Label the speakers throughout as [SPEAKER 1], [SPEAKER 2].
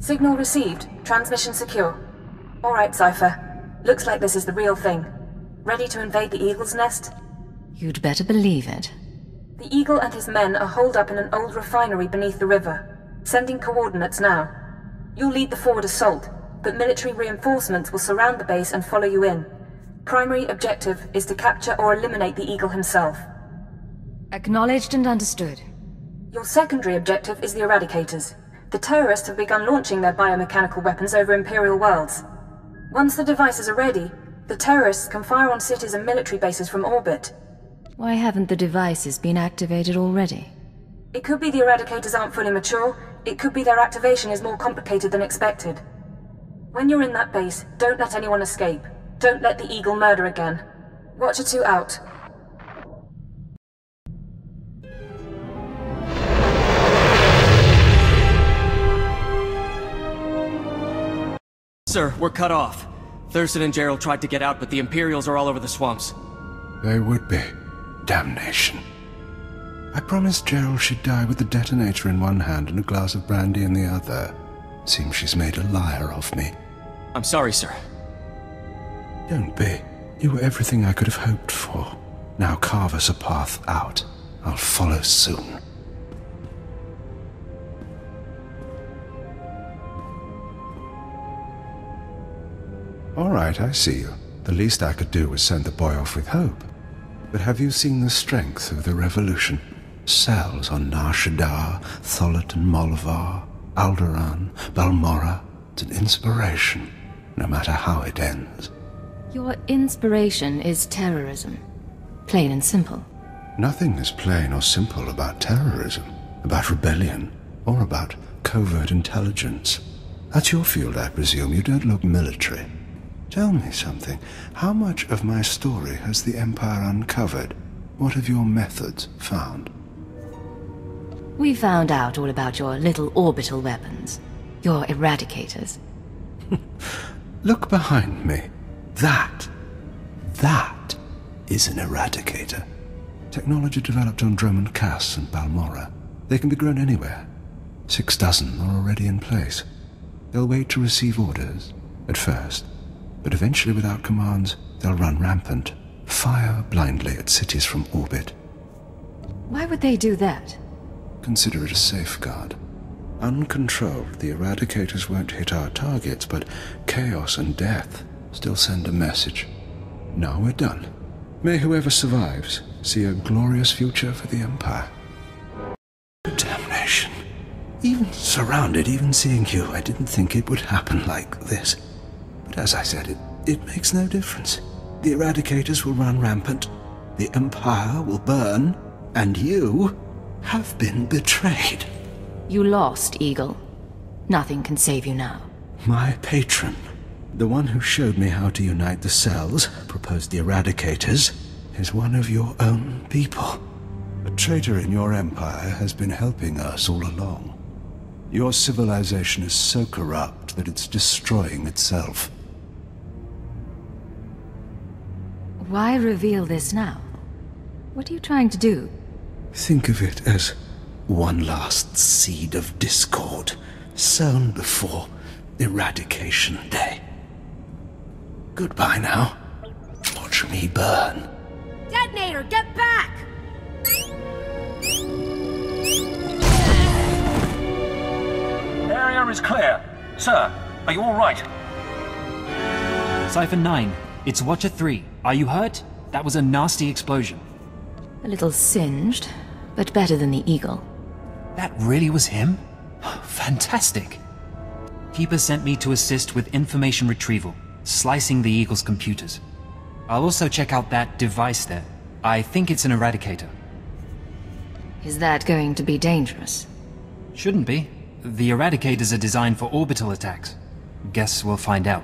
[SPEAKER 1] Signal received. Transmission secure. Alright, Cypher. Looks like this is the real thing. Ready to invade the Eagle's nest?
[SPEAKER 2] You'd better believe it.
[SPEAKER 1] The Eagle and his men are holed up in an old refinery beneath the river. Sending coordinates now. You'll lead the forward assault, but military reinforcements will surround the base and follow you in. Primary objective is to capture or eliminate the Eagle himself.
[SPEAKER 2] Acknowledged and understood.
[SPEAKER 1] Your secondary objective is the Eradicators. The terrorists have begun launching their biomechanical weapons over Imperial worlds. Once the devices are ready, the terrorists can fire on cities and military bases from orbit.
[SPEAKER 2] Why haven't the devices been activated already?
[SPEAKER 1] It could be the Eradicators aren't fully mature, it could be their activation is more complicated than expected. When you're in that base, don't let anyone escape. Don't let the Eagle murder again. Watcher 2 out.
[SPEAKER 3] Sir, we're cut off. Thurston and Gerald tried to get out, but the Imperials are all over the swamps.
[SPEAKER 4] They would be. Damnation. I promised Gerald she'd die with the detonator in one hand and a glass of brandy in the other. Seems she's made a liar of me.
[SPEAKER 3] I'm sorry, sir.
[SPEAKER 4] Don't be. You were everything I could have hoped for. Now carve us a path out. I'll follow soon. All right, I see you. The least I could do was send the boy off with hope. But have you seen the strength of the revolution? Cells on Nar Shaddaa, Tholet and Molvar, Alderaan, Balmorra. It's an inspiration, no matter how it ends.
[SPEAKER 2] Your inspiration is terrorism. Plain and simple.
[SPEAKER 4] Nothing is plain or simple about terrorism, about rebellion, or about covert intelligence. That's your field, I presume. You don't look military. Tell me something. How much of my story has the Empire uncovered? What have your methods found?
[SPEAKER 2] We found out all about your little orbital weapons. Your Eradicators.
[SPEAKER 4] Look behind me. That is an Eradicator. Technology developed on Droman Cass and Balmorra. They can be grown anywhere. 6 dozen are already in place. They'll wait to receive orders, at first. But eventually, without commands, they'll run rampant. Fire blindly at cities from orbit.
[SPEAKER 2] Why would they do that?
[SPEAKER 4] Consider it a safeguard. Uncontrolled, the Eradicators won't hit our targets, but chaos and death still send a message. Now we're done. May whoever survives see a glorious future for the Empire. Damnation. Even surrounded, even seeing you, I didn't think it would happen like this. But as I said, it makes no difference. The Eradicators will run rampant, the Empire will burn, and you have been betrayed.
[SPEAKER 2] You lost, Eagle. Nothing can save you now.
[SPEAKER 4] My patron, the one who showed me how to unite the cells, proposed the Eradicators, is one of your own people. A traitor in your empire has been helping us all along. Your civilization is so corrupt that it's destroying itself.
[SPEAKER 2] Why reveal this now? What are you trying to do?
[SPEAKER 4] Think of it as one last seed of discord, sown before Eradication Day. Goodbye now. Watch me burn.
[SPEAKER 5] Detonator, get back!
[SPEAKER 6] Area is clear. Sir, are you all right?
[SPEAKER 7] Cypher 9, it's Watcher 3. Are you hurt? That was a nasty explosion.
[SPEAKER 2] A little singed, but better than the Eagle.
[SPEAKER 7] That really was him? Fantastic. Keeper sent me to assist with information retrieval, slicing the Eagle's computers. I'll also check out that device there. I think it's an Eradicator.
[SPEAKER 2] Is that going to be dangerous?
[SPEAKER 7] Shouldn't be. The Eradicators are designed for orbital attacks. Guess we'll find out.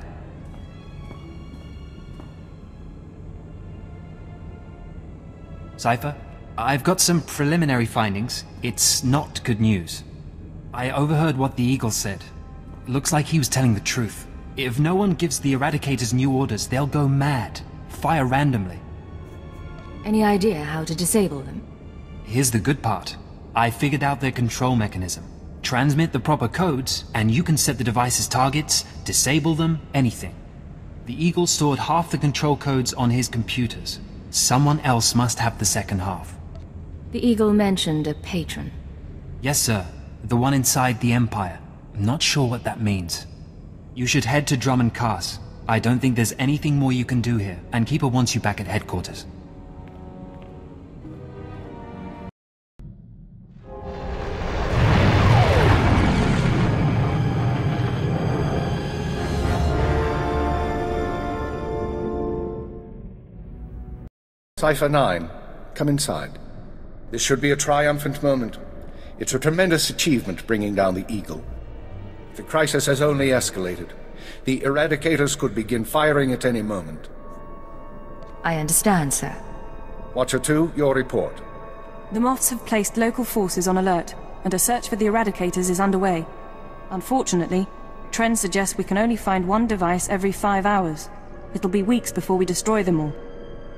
[SPEAKER 7] Cypher, I've got some preliminary findings. It's not good news. I overheard what the Eagle said. Looks like he was telling the truth. If no one gives the Eradicators new orders, they'll go mad. Fire randomly.
[SPEAKER 2] Any idea how to disable them?
[SPEAKER 7] Here's the good part. I figured out their control mechanism. Transmit the proper codes, and you can set the device's targets, disable them, anything. The Eagle stored half the control codes on his computers. Someone else must have the second half.
[SPEAKER 2] The Eagle mentioned a patron.
[SPEAKER 7] Yes, sir. The one inside the Empire. I'm not sure what that means. You should head to Drummond Cast. I don't think there's anything more you can do here, and Keeper wants you back at headquarters.
[SPEAKER 8] Cypher 9, come inside. This should be a triumphant moment. It's a tremendous achievement bringing down the Eagle. The crisis has only escalated. The Eradicators could begin firing at any moment.
[SPEAKER 2] I understand, sir.
[SPEAKER 8] Watcher 2, your report.
[SPEAKER 1] The Moths have placed local forces on alert, and a search for the Eradicators is underway. Unfortunately, trends suggest we can only find one device every 5 hours. It'll be weeks before we destroy them all.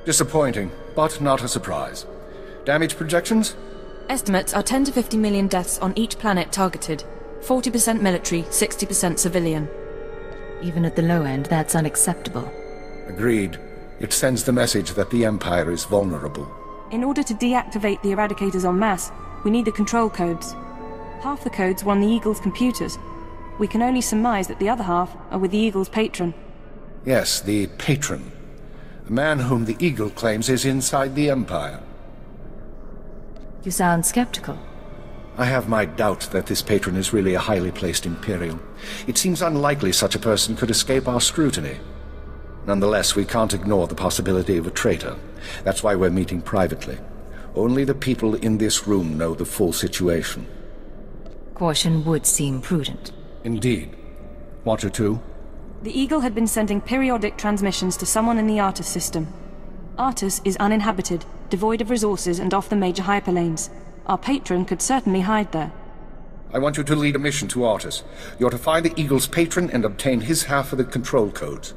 [SPEAKER 8] Disappointing, but not a surprise. Damage projections?
[SPEAKER 1] Estimates are 10 to 50 million deaths on each planet targeted. 40% military, 60% civilian.
[SPEAKER 2] Even at the low end, that's unacceptable.
[SPEAKER 8] Agreed. It sends the message that the Empire is vulnerable.
[SPEAKER 1] In order to deactivate the Eradicators en masse, we need the control codes. Half the codes were on the Eagle's computers. We can only surmise that the other half are with the Eagle's patron.
[SPEAKER 8] Yes, the patron. A man whom the Eagle claims is inside the Empire.
[SPEAKER 2] You sound skeptical.
[SPEAKER 8] I have my doubt that this patron is really a highly placed Imperial. It seems unlikely such a person could escape our scrutiny. Nonetheless, we can't ignore the possibility of a traitor. That's why we're meeting privately. Only the people in this room know the full situation.
[SPEAKER 2] Caution would seem prudent.
[SPEAKER 8] Indeed. Watcher 2?
[SPEAKER 1] The Eagle had been sending periodic transmissions to someone in the Artus system. Artus is uninhabited, devoid of resources and off the major hyperlanes. Our patron could certainly hide there.
[SPEAKER 8] I want you to lead a mission to Artus. You're to find the Eagle's patron and obtain his half of the control codes.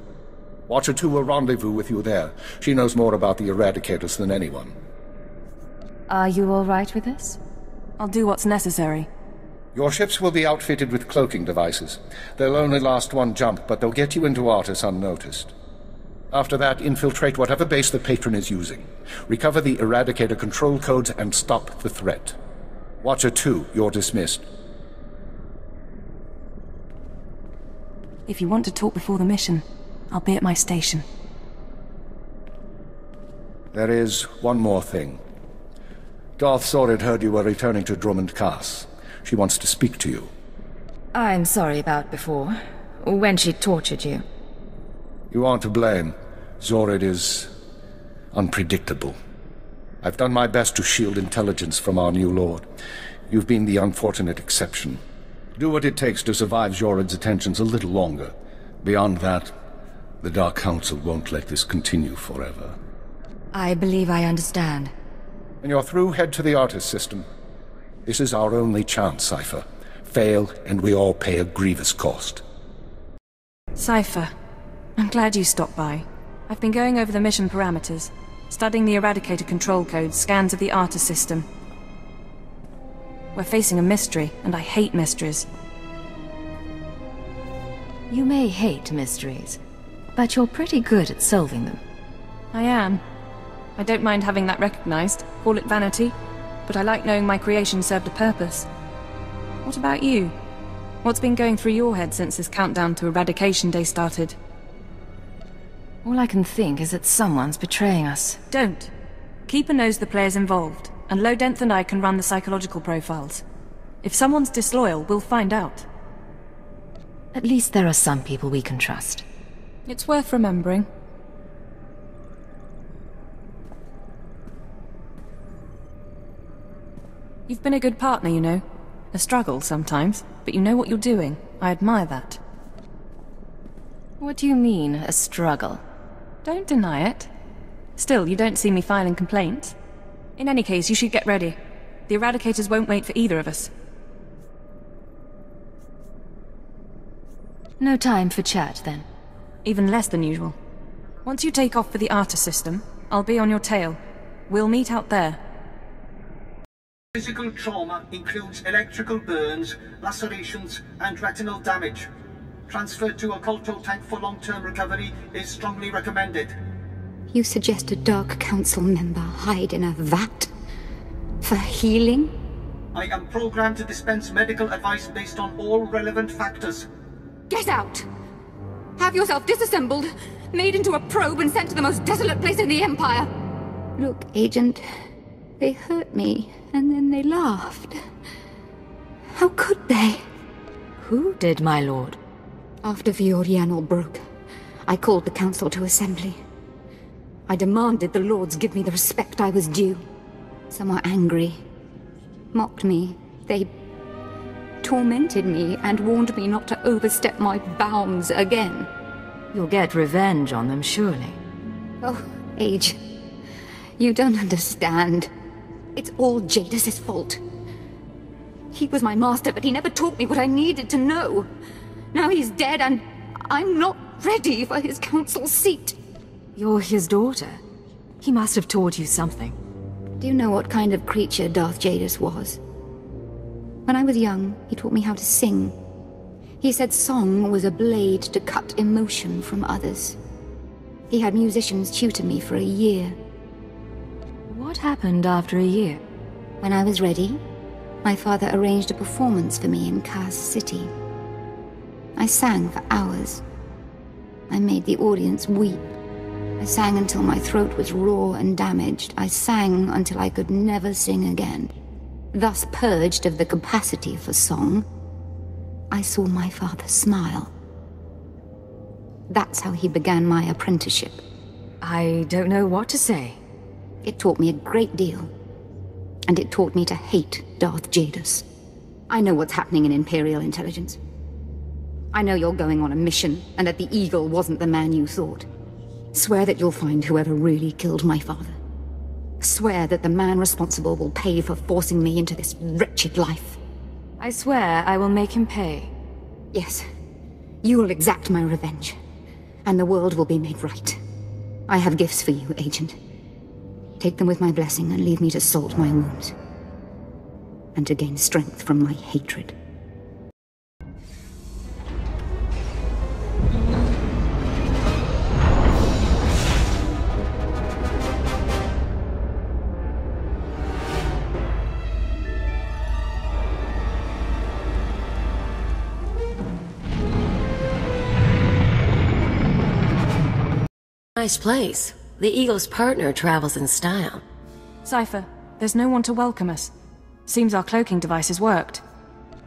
[SPEAKER 8] Watcher 2 will rendezvous with you there. She knows more about the Eradicators than anyone.
[SPEAKER 2] Are you all right with this?
[SPEAKER 1] I'll do what's necessary.
[SPEAKER 8] Your ships will be outfitted with cloaking devices. They'll only last one jump, but they'll get you into Artus unnoticed. After that, infiltrate whatever base the patron is using. Recover the Eradicator control codes and stop the threat. Watcher 2, you're dismissed.
[SPEAKER 1] If you want to talk before the mission, I'll be at my station.
[SPEAKER 8] There is one more thing. Darth Zorid heard you were returning to Drummond Cast. She wants to speak to you.
[SPEAKER 2] I'm sorry about before, when she tortured you.
[SPEAKER 8] You aren't to blame. Zorid is unpredictable. I've done my best to shield intelligence from our new lord. You've been the unfortunate exception. Do what it takes to survive Zorid's attentions a little longer. Beyond that, the Dark Council won't let this continue forever.
[SPEAKER 2] I believe I understand.
[SPEAKER 8] When you're through, head to the Artus system. This is our only chance, Cypher. Fail, and we all pay a grievous cost.
[SPEAKER 1] Cypher, I'm glad you stopped by. I've been going over the mission parameters, studying the Eradicator control codes, scans of the Artus system. We're facing a mystery, and I hate mysteries.
[SPEAKER 2] You may hate mysteries, but you're pretty good at solving them.
[SPEAKER 1] I am. I don't mind having that recognized, call it vanity, but I like knowing my creation served a purpose. What about you? What's been going through your head since this countdown to Eradication Day started?
[SPEAKER 2] All I can think is that someone's betraying us.
[SPEAKER 1] Don't. Keeper knows the players involved, and Lodenth and I can run the psychological profiles. If someone's disloyal, we'll find out.
[SPEAKER 2] At least there are some people we can trust.
[SPEAKER 1] It's worth remembering. You've been a good partner, you know. A struggle sometimes, but you know what you're doing. I admire that.
[SPEAKER 2] What do you mean, a struggle?
[SPEAKER 1] Don't deny it. Still, you don't see me filing complaints. In any case, you should get ready. The Eradicators won't wait for either of us.
[SPEAKER 2] No time for chat, then.
[SPEAKER 1] Even less than usual. Once you take off for the Artus system, I'll be on your tail. We'll meet out there.
[SPEAKER 9] Physical trauma includes electrical burns, lacerations, and retinal damage. Transfer to a colto tank for long-term recovery is strongly recommended.
[SPEAKER 10] You suggest a Dark Council member hide in a vat? For healing?
[SPEAKER 9] I am programmed to dispense medical advice based on all relevant factors.
[SPEAKER 10] Get out! Have yourself disassembled, made into a probe and sent to the most desolate place in the Empire! Look, Agent, they hurt me, and then they laughed. How could they?
[SPEAKER 2] Who did, my lord?
[SPEAKER 10] After Viorianal broke, I called the Council to assembly. I demanded the Lords give me the respect I was due. Some were angry, mocked me. They tormented me and warned me not to overstep my bounds again.
[SPEAKER 2] You'll get revenge on them, surely.
[SPEAKER 10] Oh, Age, you don't understand. It's all Jadis' fault. He was my master, but he never taught me what I needed to know. Now he's dead, and I'm not ready for his council seat.
[SPEAKER 2] You're his daughter. He must have taught you something.
[SPEAKER 10] Do you know what kind of creature Darth Jadis was? When I was young, he taught me how to sing. He said song was a blade to cut emotion from others. He had musicians tutor me for a year.
[SPEAKER 2] What happened after a year?
[SPEAKER 10] When I was ready, my father arranged a performance for me in Kaz City. I sang for hours. I made the audience weep. I sang until my throat was raw and damaged. I sang until I could never sing again. Thus purged of the capacity for song, I saw my father smile. That's how he began my apprenticeship.
[SPEAKER 2] I don't know what to say.
[SPEAKER 10] It taught me a great deal. And it taught me to hate Darth Jadis. I know what's happening in Imperial intelligence. I know you're going on a mission, and that the Eagle wasn't the man you thought. Swear that you'll find whoever really killed my father. Swear that the man responsible will pay for forcing me into this wretched life.
[SPEAKER 2] I swear I will make him pay.
[SPEAKER 10] Yes. You will exact my revenge, and the world will be made right. I have gifts for you, Agent. Take them with my blessing and leave me to salt my wounds. And to gain strength from my hatred.
[SPEAKER 11] Nice place. The Eagle's partner travels in style.
[SPEAKER 1] Cypher, there's no one to welcome us. Seems our cloaking devices worked.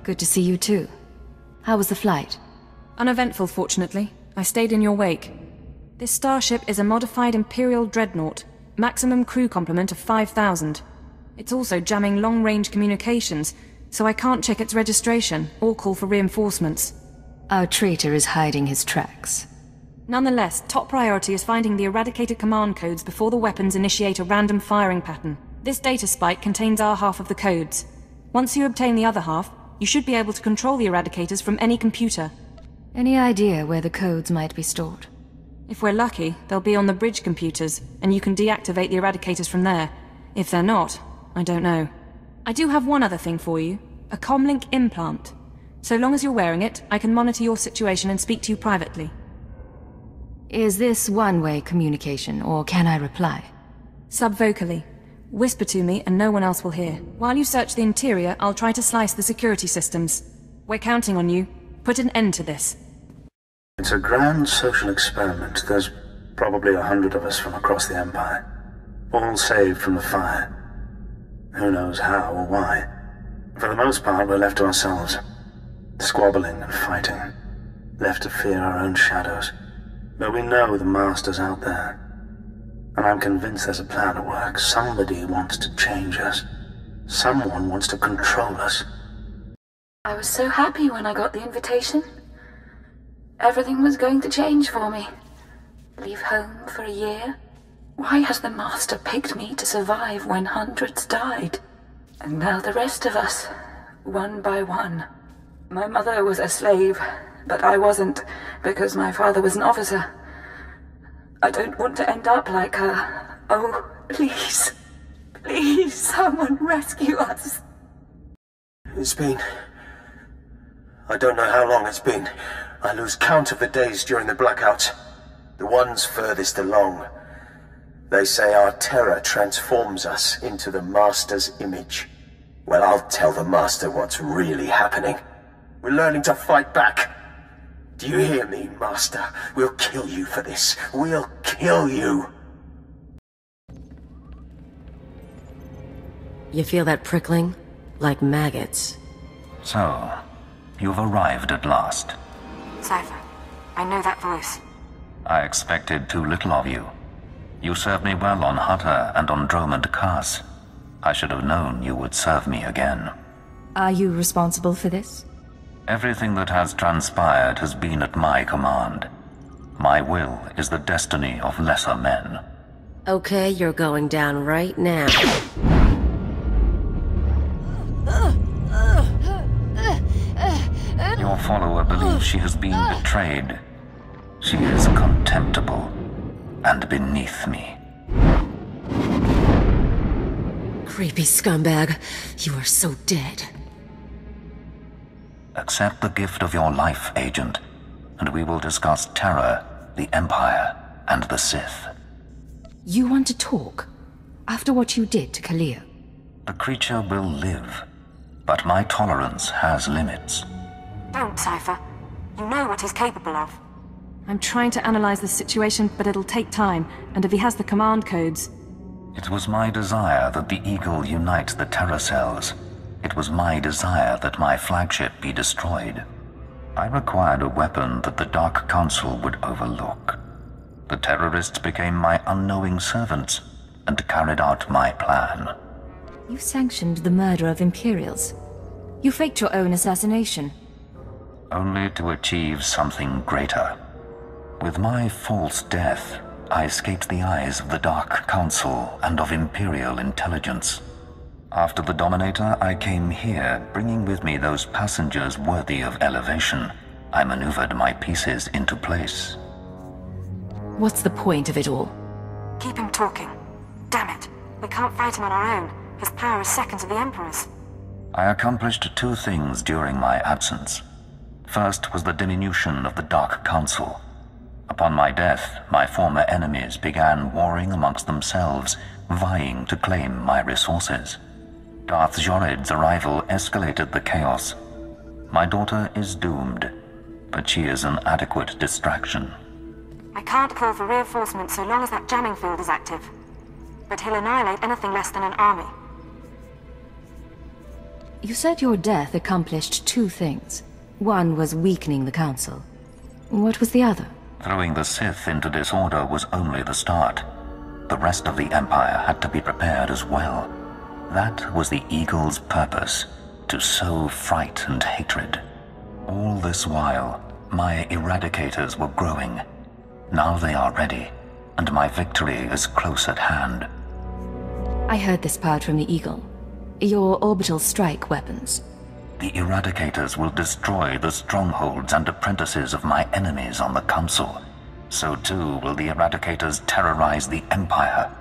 [SPEAKER 2] Good to see you too. How was the flight?
[SPEAKER 1] Uneventful, fortunately. I stayed in your wake. This starship is a modified Imperial dreadnought. Maximum crew complement of 5,000. It's also jamming long-range communications, so I can't check its registration or call for reinforcements.
[SPEAKER 2] Our traitor is hiding his tracks.
[SPEAKER 1] Nonetheless, top priority is finding the eradicated command codes before the weapons initiate a random firing pattern. This data spike contains our half of the codes. Once you obtain the other half, you should be able to control the eradicators from any computer.
[SPEAKER 2] Any idea where the codes might be stored?
[SPEAKER 1] If we're lucky, they'll be on the bridge computers, and you can deactivate the eradicators from there. If they're not, I don't know. I do have one other thing for you. A comlink implant. So long as you're wearing it, I can monitor your situation and speak to you privately.
[SPEAKER 2] Is this one-way communication, or can I reply?
[SPEAKER 1] Subvocally. Whisper to me and no one else will hear. While you search the interior, I'll try to slice the security systems. We're counting on you. Put an end to this.
[SPEAKER 12] It's a grand social experiment. There's probably 100 of us from across the Empire. All saved from the fire. Who knows how or why. For the most part, we're left to ourselves. Squabbling and fighting. Left to fear our own shadows. But we know the Master's out there. And I'm convinced there's a plan at work. Somebody wants to change us. Someone wants to control us.
[SPEAKER 1] I was so happy when I got the invitation. Everything was going to change for me. Leave home for a year. Why has the Master picked me to survive when hundreds died? And now the rest of us, one by one. My mother was a slave, but I wasn't, because my father was an officer. I don't want to end up like her. Oh, please. Please, someone rescue us.
[SPEAKER 13] It's been... I don't know how long it's been. I lose count of the days during the blackouts. The ones furthest along. They say our terror transforms us into the Master's image. Well, I'll tell the Master what's really happening. We're learning to fight back. Do you hear me, Master? We'll kill you for this. We'll kill you.
[SPEAKER 11] You feel that prickling? Like maggots.
[SPEAKER 6] So, you've arrived at last.
[SPEAKER 1] Cypher, I know that voice.
[SPEAKER 6] I expected too little of you. You served me well on Hutter and on Dromund Kaas. I should have known you would serve me again.
[SPEAKER 2] Are you responsible for this?
[SPEAKER 6] Everything that has transpired has been at my command. My will is the destiny of lesser men.
[SPEAKER 11] Okay, you're going down right now.
[SPEAKER 6] Your follower believes she has been betrayed. She is contemptible and beneath me.
[SPEAKER 11] Creepy scumbag. You are so dead.
[SPEAKER 6] Accept the gift of your life, Agent, and we will discuss Terror, the Empire, and the Sith.
[SPEAKER 2] You want to talk? After what you did to Kalia?
[SPEAKER 6] The creature will live, but my tolerance has limits.
[SPEAKER 1] Don't, Cypher. You know what he's capable of.
[SPEAKER 14] I'm trying to analyze the situation, but it'll take time, and if he has the command codes...
[SPEAKER 6] It was my desire that the Eagle unite the Terror cells. It was my desire that my flagship be destroyed. I required a weapon that the Dark Council would overlook. The terrorists became my unknowing servants and carried out my plan.
[SPEAKER 2] You sanctioned the murder of Imperials. You faked your own assassination.
[SPEAKER 6] Only to achieve something greater. With my false death, I escaped the eyes of the Dark Council and of Imperial intelligence. After the Dominator, I came here, bringing with me those passengers worthy of elevation. I maneuvered my pieces into place.
[SPEAKER 2] What's the point of it all?
[SPEAKER 1] Keep him talking. Damn it. We can't fight him on our own. His power is second to the Emperor's.
[SPEAKER 6] I accomplished two things during my absence. First was the diminution of the Dark Council. Upon my death, my former enemies began warring amongst themselves, vying to claim my resources. Darth Jored's arrival escalated the chaos. My daughter is doomed, but she is an adequate distraction.
[SPEAKER 1] I can't call for reinforcements so long as that jamming field is active. But he'll annihilate anything less than an army.
[SPEAKER 2] You said your death accomplished two things. One was weakening the Council. What was the other?
[SPEAKER 6] Throwing the Sith into disorder was only the start. The rest of the Empire had to be prepared as well. That was the Eagle's purpose, to sow fright and hatred. All this while, my Eradicators were growing. Now they are ready, and my victory is close at hand.
[SPEAKER 2] I heard this part from the Eagle. Your orbital strike weapons.
[SPEAKER 6] The Eradicators will destroy the strongholds and apprentices of my enemies on the Council. So too will the Eradicators terrorize the Empire.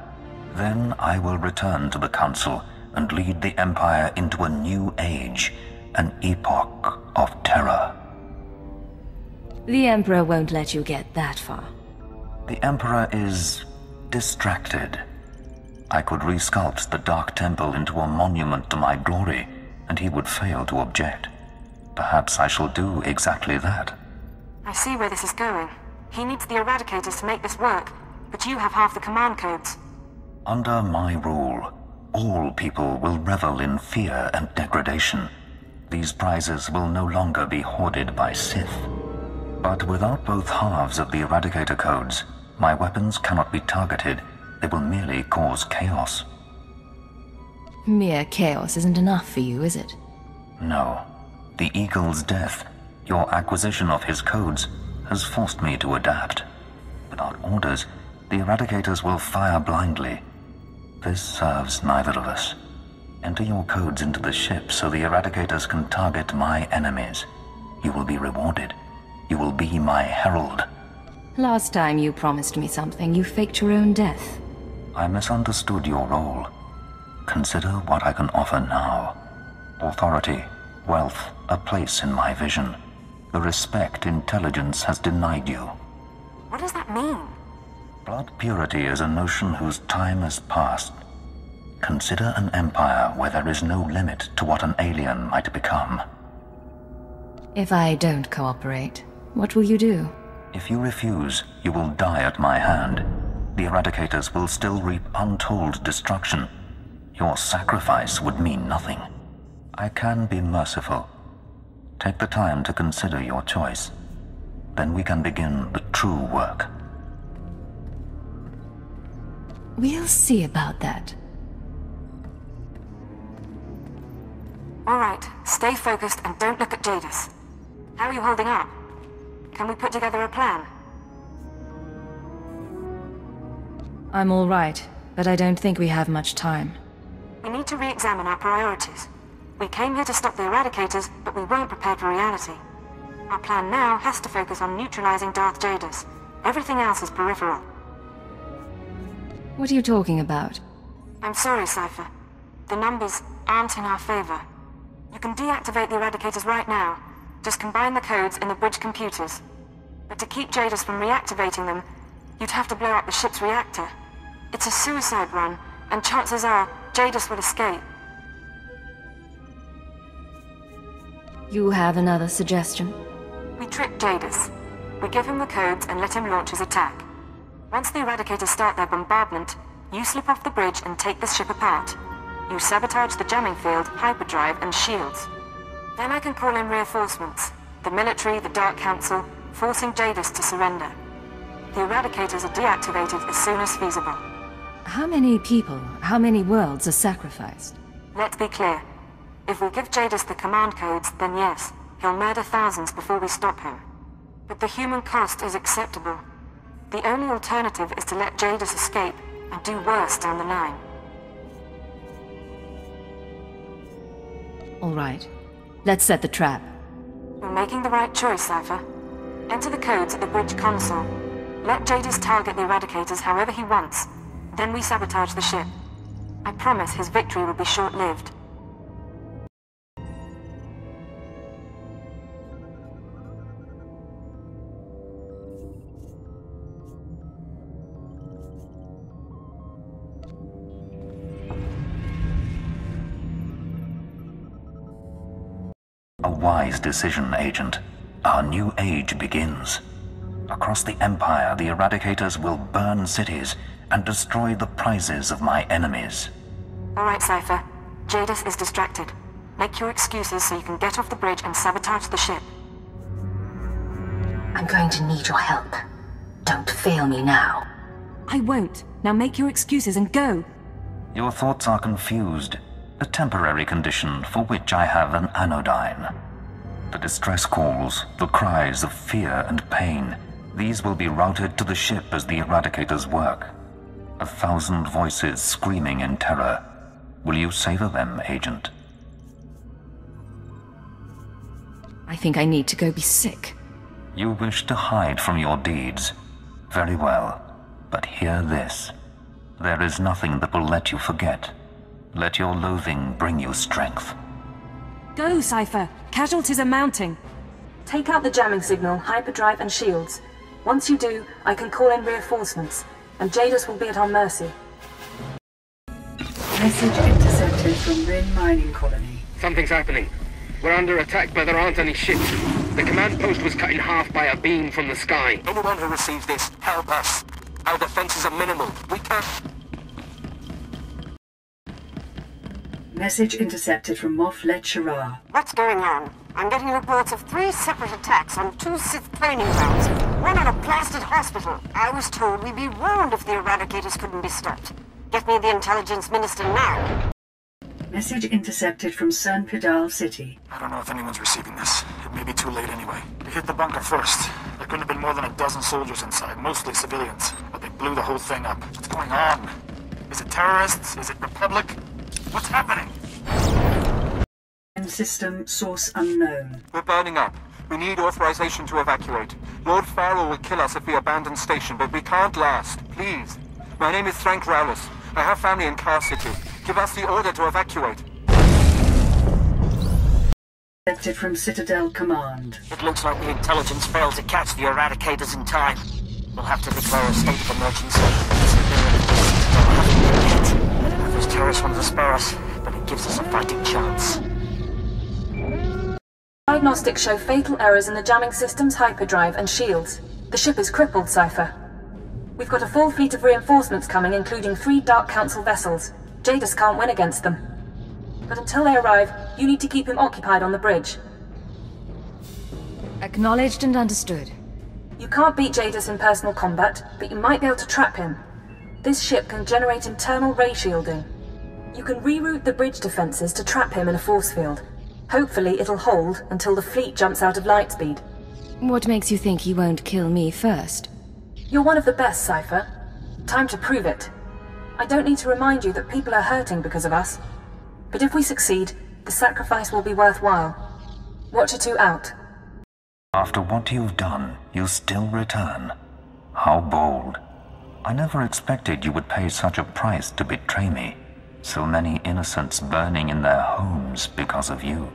[SPEAKER 6] Then I will return to the Council and lead the Empire into a new age, an epoch of terror.
[SPEAKER 2] The Emperor won't let you get that far.
[SPEAKER 6] The Emperor is distracted. I could resculpt the Dark Temple into a monument to my glory, and he would fail to object. Perhaps I shall do exactly that.
[SPEAKER 1] I see where this is going. He needs the Eradicators to make this work, but you have half the command codes.
[SPEAKER 6] Under my rule, all people will revel in fear and degradation. These prizes will no longer be hoarded by Sith. But without both halves of the Eradicator codes, my weapons cannot be targeted. They will merely cause chaos.
[SPEAKER 2] Mere chaos isn't enough for you, is it?
[SPEAKER 6] No. The Eagle's death, your acquisition of his codes, has forced me to adapt. Without orders, the Eradicators will fire blindly. This serves neither of us. Enter your codes into the ship so the Eradicators can target my enemies. You will be rewarded. You will be my herald.
[SPEAKER 2] Last time you promised me something, you faked your own death.
[SPEAKER 6] I misunderstood your role. Consider what I can offer now. Authority, wealth, a place in my vision. The respect intelligence has denied you.
[SPEAKER 1] What does that mean?
[SPEAKER 6] Blood purity is a notion whose time has passed. Consider an empire where there is no limit to what an alien might become.
[SPEAKER 2] If I don't cooperate, what will you do?
[SPEAKER 6] If you refuse, you will die at my hand. The Eradicators will still reap untold destruction. Your sacrifice would mean nothing. I can be merciful. Take the time to consider your choice. Then we can begin the true work.
[SPEAKER 2] We'll see about that.
[SPEAKER 1] Alright, stay focused and don't look at Jadis. How are you holding up? Can we put together a plan?
[SPEAKER 2] I'm all right, but I don't think we have much time.
[SPEAKER 1] We need to re-examine our priorities. We came here to stop the Eradicators, but we weren't prepared for reality. Our plan now has to focus on neutralizing Darth Jadis. Everything else is peripheral.
[SPEAKER 2] What are you talking about?
[SPEAKER 1] I'm sorry, Cypher. The numbers aren't in our favor. You can deactivate the Eradicators right now. Just combine the codes in the bridge computers. But to keep Jadis from reactivating them, you'd have to blow up the ship's reactor. It's a suicide run, and chances are Jadis will escape.
[SPEAKER 2] You have another suggestion?
[SPEAKER 1] We trick Jadis. We give him the codes and let him launch his attack. Once the Eradicators start their bombardment, you slip off the bridge and take the ship apart. You sabotage the jamming field, hyperdrive, and shields. Then I can call in reinforcements. The military, the Dark Council, forcing Jadis to surrender. The Eradicators are deactivated as soon as feasible.
[SPEAKER 2] How many people, how many worlds are sacrificed?
[SPEAKER 1] Let's be clear. If we give Jadis the command codes, then yes, he'll murder thousands before we stop him. But the human cost is acceptable. The only alternative is to let Jadis escape and do worse down the line.
[SPEAKER 2] All right. Let's set the trap.
[SPEAKER 1] You're making the right choice, Cypher. Enter the codes at the bridge console. Let Jadis target the Eradicators however he wants. Then we sabotage the ship. I promise his victory will be short-lived.
[SPEAKER 6] A wise decision, Agent. Our new age begins. Across the Empire, the Eradicators will burn cities and destroy the prizes of my enemies.
[SPEAKER 1] All right, Cypher. Jadis is distracted. Make your excuses so you can get off the bridge and sabotage the ship.
[SPEAKER 15] I'm going to need your help. Don't fail me now.
[SPEAKER 14] I won't. Now make your excuses and go.
[SPEAKER 6] Your thoughts are confused. A temporary condition for which I have an anodyne. The distress calls, the cries of fear and pain, these will be routed to the ship as the Eradicators work. 1,000 voices screaming in terror. Will you savor them, Agent?
[SPEAKER 2] I think I need to go be sick.
[SPEAKER 6] You wish to hide from your deeds. Very well, but hear this. There is nothing that will let you forget. Let your loathing bring you strength.
[SPEAKER 14] Go, Cypher! Casualties are mounting!
[SPEAKER 1] Take out the jamming signal, hyperdrive, and shields. Once you do, I can call in reinforcements, and Jadis will be at our mercy.
[SPEAKER 16] Message intercepted from Rin Mining Colony.
[SPEAKER 17] Something's happening. We're under attack, but there aren't any ships. The command post was cut in half by a beam from the sky.
[SPEAKER 13] Anyone who receives this, help us. Our defenses are minimal. We can't...
[SPEAKER 16] Message intercepted from Moff Letcherar.
[SPEAKER 5] What's going on? I'm getting reports of 3 separate attacks on 2 Sith training grounds. One on a blasted hospital. I was told we'd be ruined if the Eradicators couldn't be stopped. Get me the intelligence minister now.
[SPEAKER 16] Message intercepted from Cern Pedal City.
[SPEAKER 12] I don't know if anyone's receiving this. It may be too late anyway. We hit the bunker first. There couldn't have been more than a dozen soldiers inside, mostly civilians. But they blew the whole thing up. What's going on? Is it terrorists? Is it Republic? What's happening?
[SPEAKER 16] System source unknown.
[SPEAKER 13] We're burning up. We need authorization to evacuate. Lord Farrell will kill us if we abandon station, but we can't last. Please. My name is Frank Rowless. I have family in Car City.
[SPEAKER 18] Give us the order to evacuate.
[SPEAKER 16] Detected from Citadel Command.
[SPEAKER 19] It looks like the intelligence failed to catch the Eradicators in time. We'll have to declare a state of emergency. It's a miracle we don't have those terrorists want to spare us, but it gives us a fighting chance.
[SPEAKER 1] Diagnostics show fatal errors in the jamming system's hyperdrive and shields. The ship is crippled, Cypher. We've got a full fleet of reinforcements coming, including 3 Dark Council vessels. Jadis can't win against them. But until they arrive, you need to keep him occupied on the bridge.
[SPEAKER 2] Acknowledged and understood.
[SPEAKER 1] You can't beat Jadis in personal combat, but you might be able to trap him. This ship can generate internal ray shielding. You can reroute the bridge defenses to trap him in a force field. Hopefully it'll hold until the fleet jumps out of light speed.
[SPEAKER 2] What makes you think he won't kill me first?
[SPEAKER 1] You're one of the best, Cypher. Time to prove it. I don't need to remind you that people are hurting because of us. But if we succeed, the sacrifice will be worthwhile. Watcher 2 out.
[SPEAKER 6] After what you've done, you still return. How bold. I never expected you would pay such a price to betray me. So many innocents burning in their homes because of you.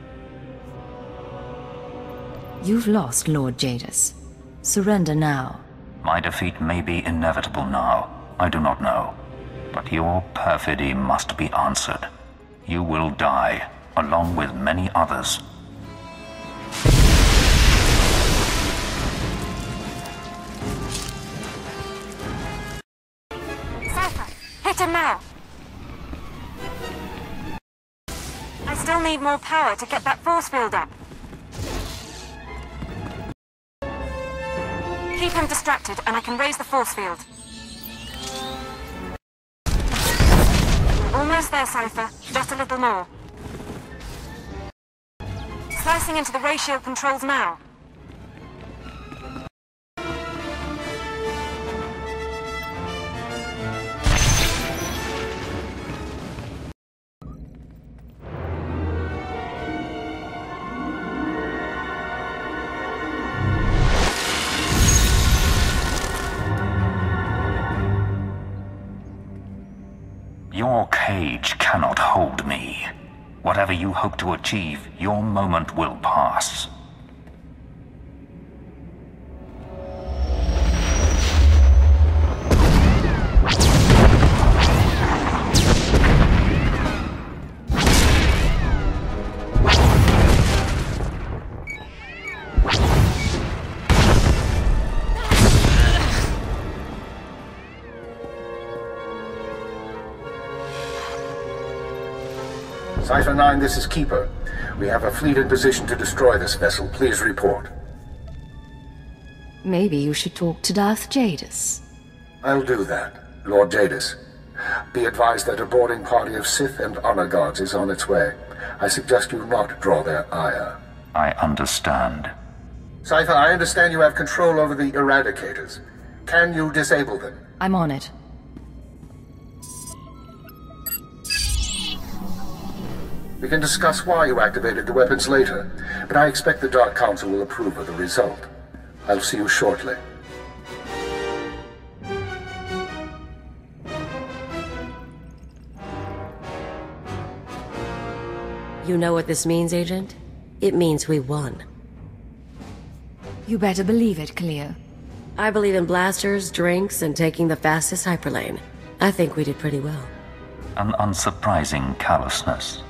[SPEAKER 2] You've lost, Lord Jadis. Surrender now.
[SPEAKER 6] My defeat may be inevitable now. I do not know. But your perfidy must be answered. You will die, along with many others.
[SPEAKER 5] Cypher, hit him now! I still need more power to get that force field up. Keep him distracted and I can raise the force field. Almost there, Cypher. Just a little more. Slicing into the ratio controls now.
[SPEAKER 6] Your cage cannot hold me. Whatever you hope to achieve, your moment will pass.
[SPEAKER 8] Cypher 9, this is Keeper. We have a fleet in position to destroy this vessel. Please report.
[SPEAKER 2] Maybe you should talk to Darth Jadis.
[SPEAKER 8] I'll do that, Lord Jadis. Be advised that a boarding party of Sith and Honor Guards is on its way. I suggest you not draw their ire.
[SPEAKER 6] I understand.
[SPEAKER 8] Cypher, I understand you have control over the Eradicators. Can you disable them?
[SPEAKER 2] I'm on it.
[SPEAKER 8] We can discuss why you activated the weapons later, but I expect the Dark Council will approve of the result. I'll see you shortly.
[SPEAKER 11] You know what this means, Agent? It means we won.
[SPEAKER 2] You better believe it, Cleo.
[SPEAKER 11] I believe in blasters, drinks, and taking the fastest hyperlane. I think we did pretty well.
[SPEAKER 6] An unsurprising callousness.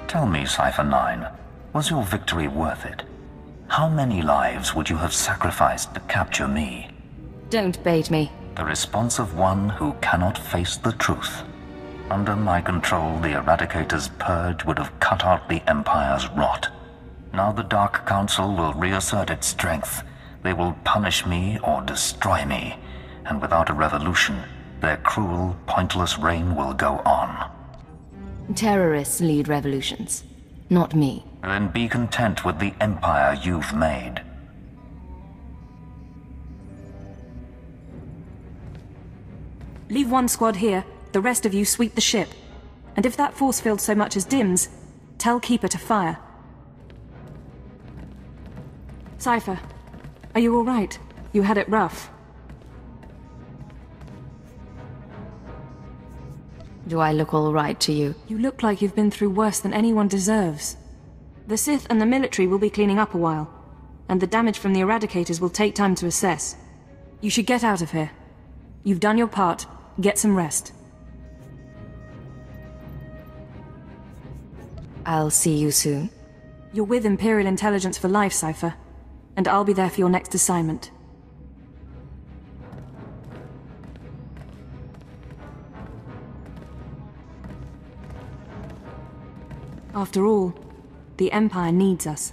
[SPEAKER 6] Tell me, Cypher 9, was your victory worth it? How many lives would you have sacrificed to capture me?
[SPEAKER 2] Don't bait me.
[SPEAKER 6] The response of one who cannot face the truth. Under my control, the Eradicator's purge would have cut out the Empire's rot. Now the Dark Council will reassert its strength. They will punish me or destroy me. And without a revolution, their cruel, pointless reign will go on.
[SPEAKER 2] Terrorists lead revolutions, not me.
[SPEAKER 6] Then be content with the empire you've made.
[SPEAKER 14] Leave one squad here, the rest of you sweep the ship. And if that force field so much as dims, tell Keeper to fire. Cypher, are you all right? You had it rough.
[SPEAKER 2] Do I look all right to you?
[SPEAKER 14] You look like you've been through worse than anyone deserves. The Sith and the military will be cleaning up a while, and the damage from the Eradicators will take time to assess. You should get out of here. You've done your part. Get some rest.
[SPEAKER 2] I'll see you soon.
[SPEAKER 14] You're with Imperial Intelligence for life, Cypher. And I'll be there for your next assignment. After all, the Empire needs us.